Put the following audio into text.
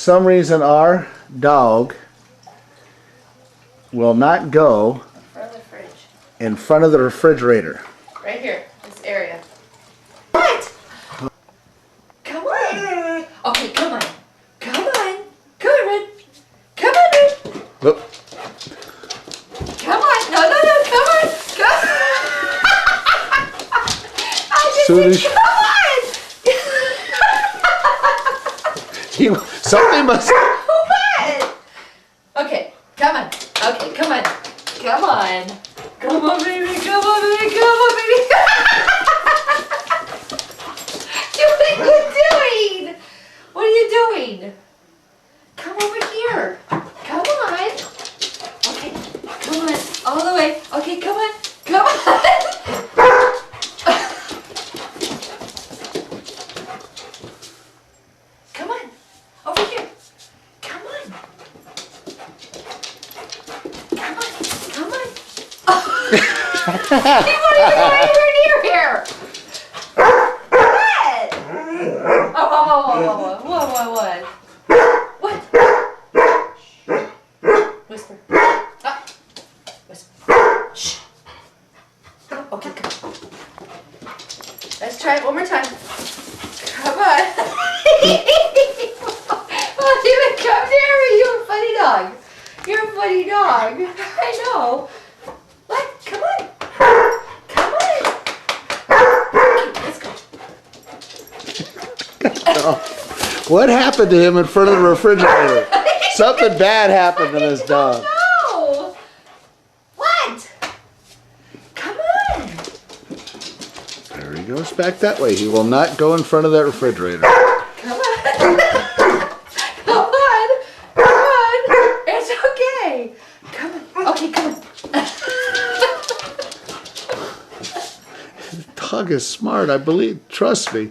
some reason our dog will not go in front of the refrigerator. Right here, this area. What? Come on. Okay, come on. Come on. Come on, Red. Come on, Red. Look. Come on. No, no, no. Come on. Come on. I just Soon said, come on. Something must. What? Okay, come on. Okay, come on. Come on. Come on, baby. Come on, baby. Come on, baby. What are you doing? What are you doing? Come over here. Come on. Okay, come on. All the way. Okay, come on. Come on. Come on. Over here. Come on. Come on. Come on. Oh. You want to go anywhere near here. What? Oh, what? What? Whisper. Whisper. Shh. Okay, come on. Let's try it one more time. Come on. Oh, you would come near me. You're a funny dog. You're a funny dog. I know. What? Come on. Come on. Okay, let's go. What happened to him in front of the refrigerator? Something bad happened to this dog. No. What? Come on. There he goes back that way. He will not go in front of that refrigerator. Come on. Come on. Come on. It's okay. Come on. Okay, come on. The dog is smart, I believe. Trust me.